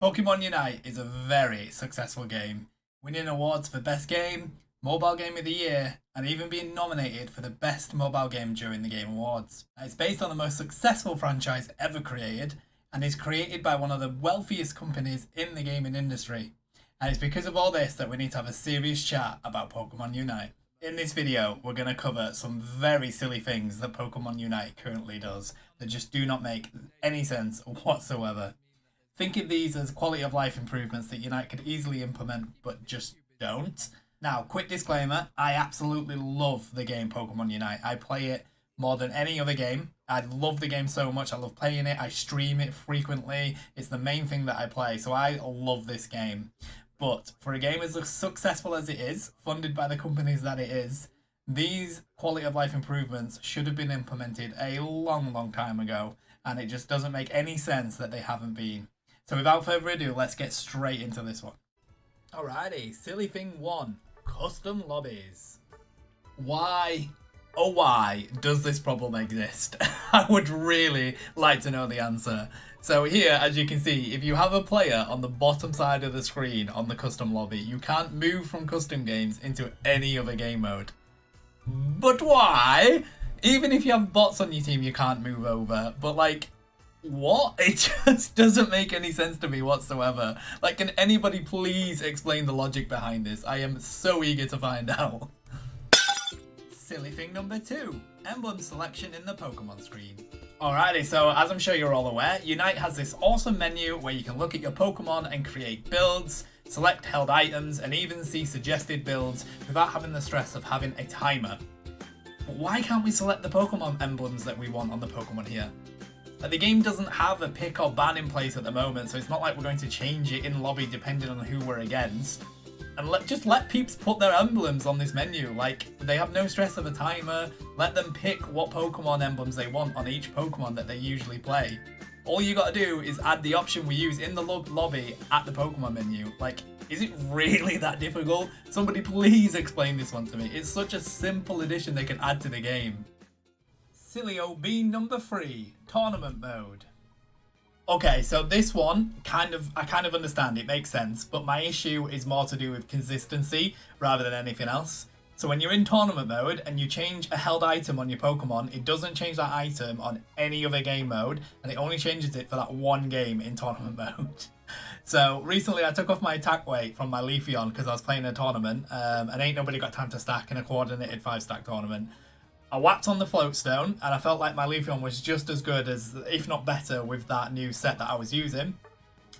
Pokemon Unite is a very successful game, winning awards for Best Game, Mobile Game of the Year, and even being nominated for the Best Mobile Game during the Game Awards. It's based on the most successful franchise ever created, and is created by one of the wealthiest companies in the gaming industry. And it's because of all this that we need to have a serious chat about Pokemon Unite. In this video, we're going to cover some very silly things that Pokemon Unite currently does that just do not make any sense whatsoever. Think of these as quality of life improvements that Unite could easily implement but just don't. Now, quick disclaimer, I absolutely love the game Pokemon Unite. I play it more than any other game. I love the game so much, I love playing it, I stream it frequently. It's the main thing that I play, so I love this game. But for a game as successful as it is, funded by the companies that it is, these quality of life improvements should have been implemented a long time ago, and it just doesn't make any sense that they haven't been. So without further ado, let's get straight into this one. Alrighty, silly thing 1, custom lobbies. Why, oh why, does this problem exist? I would really like to know the answer. So here, as you can see, if you have a player on the bottom side of the screen on the custom lobby, you can't move from custom games into any other game mode. But why? Even if you have bots on your team, you can't move over. But like, what? It just doesn't make any sense to me whatsoever. Like, can anybody please explain the logic behind this? I am so eager to find out. Silly thing number 2, emblem selection in the Pokemon screen. Alrighty, so as I'm sure you're all aware, Unite has this awesome menu where you can look at your Pokemon and create builds, select held items, and even see suggested builds without having the stress of having a timer. But why can't we select the Pokemon emblems that we want on the Pokemon here? The game doesn't have a pick or ban in place at the moment, so it's not like we're going to change it in lobby depending on who we're against. And just let peeps put their emblems on this menu. Like, they have no stress of a timer. Let them pick what Pokemon emblems they want on each Pokemon that they usually play. All you gotta do is add the option we use in the lobby at the Pokemon menu. Like, is it really that difficult? Somebody please explain this one to me. It's such a simple addition they can add to the game. Silly OB number 3, tournament mode. Okay, so this one, I kind of understand, it makes sense, but my issue is more to do with consistency rather than anything else. So when you're in tournament mode and you change a held item on your Pokemon, it doesn't change that item on any other game mode, and it only changes it for that one game in tournament mode. So recently I took off my attack weight from my Leafeon because I was playing a tournament, and ain't nobody got time to stack in a coordinated 5-stack tournament. I whacked on the float stone, and I felt like my Leafeon was just as good as, if not better, with that new set that I was using.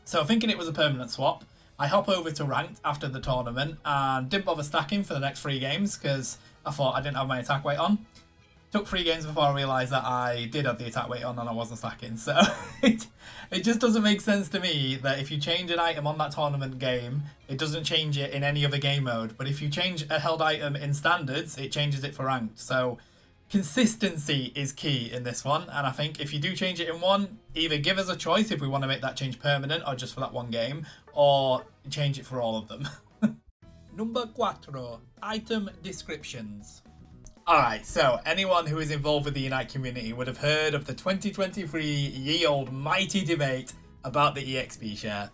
So thinking it was a permanent swap, I hop over to ranked after the tournament and didn't bother stacking for the next 3 games because I thought I didn't have my attack weight on. Took 3 games before I realised that I did have the attack weight on and I wasn't stacking. So it just doesn't make sense to me that if you change an item on that tournament game, it doesn't change it in any other game mode. But if you change a held item in standards, it changes it for ranked. So consistency is key in this one, and I think if you do change it in one, either give us a choice if we want to make that change permanent or just for that one game, or change it for all of them. Number 4, item descriptions. Alright, so anyone who is involved with the Unite community would have heard of the 2023 ye-old mighty debate about the EXP share.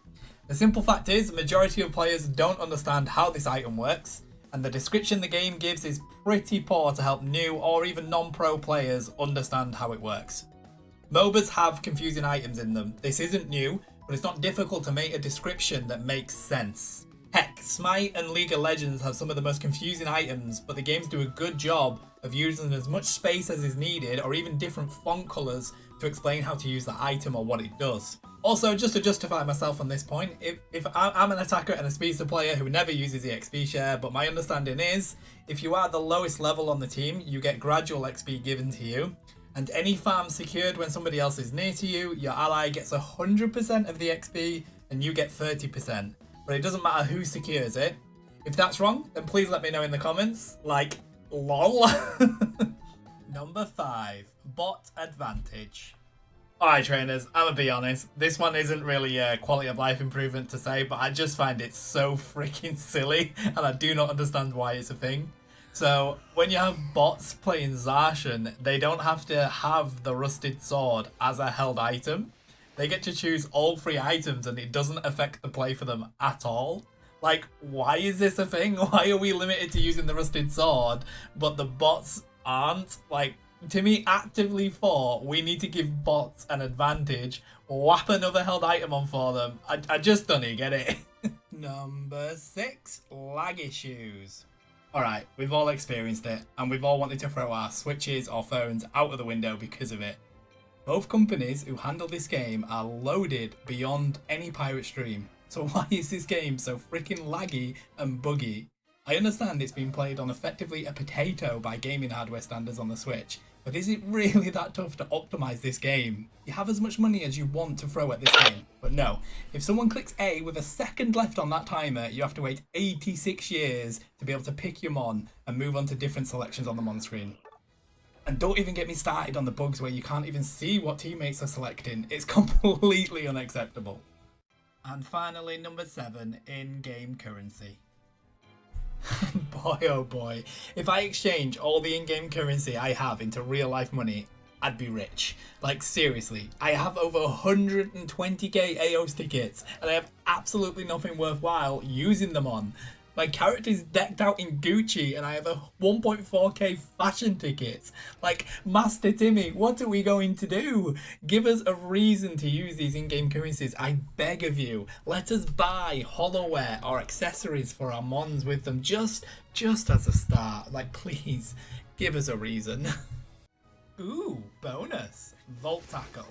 The simple fact is, the majority of players don't understand how this item works, and the description the game gives is pretty poor to help new or even non-pro players understand how it works. MOBAs have confusing items in them. This isn't new, but it's not difficult to make a description that makes sense. Heck, Smite and League of Legends have some of the most confusing items, but the games do a good job of using as much space as is needed, or even different font colours to explain how to use the item or what it does. Also, just to justify myself on this point, if I'm an attacker and a speedster player who never uses the XP share, but my understanding is, if you are at the lowest level on the team, you get gradual XP given to you, and any farm secured when somebody else is near to you, your ally gets 100% of the XP, and you get 30%. But it doesn't matter who secures it. If that's wrong, then please let me know in the comments. Like, lol. Number 5, bot advantage. Alright trainers, I'm gonna be honest, this one isn't really a quality of life improvement to say, but I just find it so freaking silly, and I do not understand why it's a thing. So, when you have bots playing Zacian, they don't have to have the rusted sword as a held item. They get to choose all 3 items and it doesn't affect the play for them at all. Like, why is this a thing? Why are we limited to using the rusted sword, but the bots aren't? Like, TIMI actively thought we need to give bots an advantage, whap another held item on for them. I just don't get it. Number 6, lag issues. Alright, we've all experienced it, and we've all wanted to throw our Switches or phones out of the window because of it. Both companies who handle this game are loaded beyond any pirate stream. So why is this game so freaking laggy and buggy? I understand it's been played on effectively a potato by gaming hardware standards on the Switch, but is it really that tough to optimize this game? You have as much money as you want to throw at this game, but no. If someone clicks A with a second left on that timer, you have to wait 86 years to be able to pick your mon and move on to different selections on the mon screen. And don't even get me started on the bugs where you can't even see what teammates are selecting. It's completely unacceptable. And finally, number 7, in-game currency. Boy oh boy, if I exchange all the in-game currency I have into real life money, I'd be rich. Like seriously, I have over 120k AOS tickets and I have absolutely nothing worthwhile using them on. My character's decked out in Gucci and I have a 1.4k fashion tickets. Like, Master TIMI, what are we going to do? Give us a reason to use these in-game currencies, I beg of you. Let us buy holoware or accessories for our mons with them just as a start. Like, please, give us a reason. Ooh, bonus. Vault Tackle.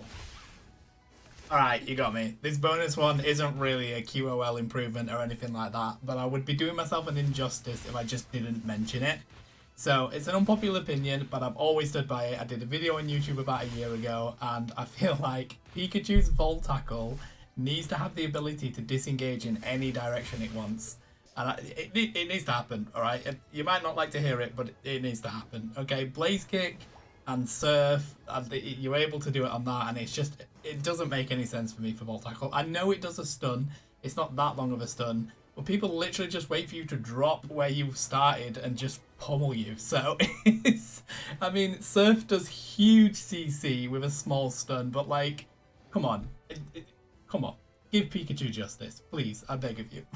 Alright, you got me. This bonus one isn't really a QOL improvement or anything like that, but I would be doing myself an injustice if I just didn't mention it. So, it's an unpopular opinion, but I've always stood by it. I did a video on YouTube about a year ago, and I feel like Pikachu's Vault Tackle needs to have the ability to disengage in any direction it wants. And it needs to happen, alright? You might not like to hear it, but it needs to happen. Okay, Blaze Kick and Surf, you're able to do it on that, and it doesn't make any sense for me for Vault Tackle. I know it does a stun, it's not that long of a stun, but people literally just wait for you to drop where you started and just pummel you. So I mean, Surf does huge CC with a small stun, but like, come on, come on, give Pikachu justice, please, I beg of you.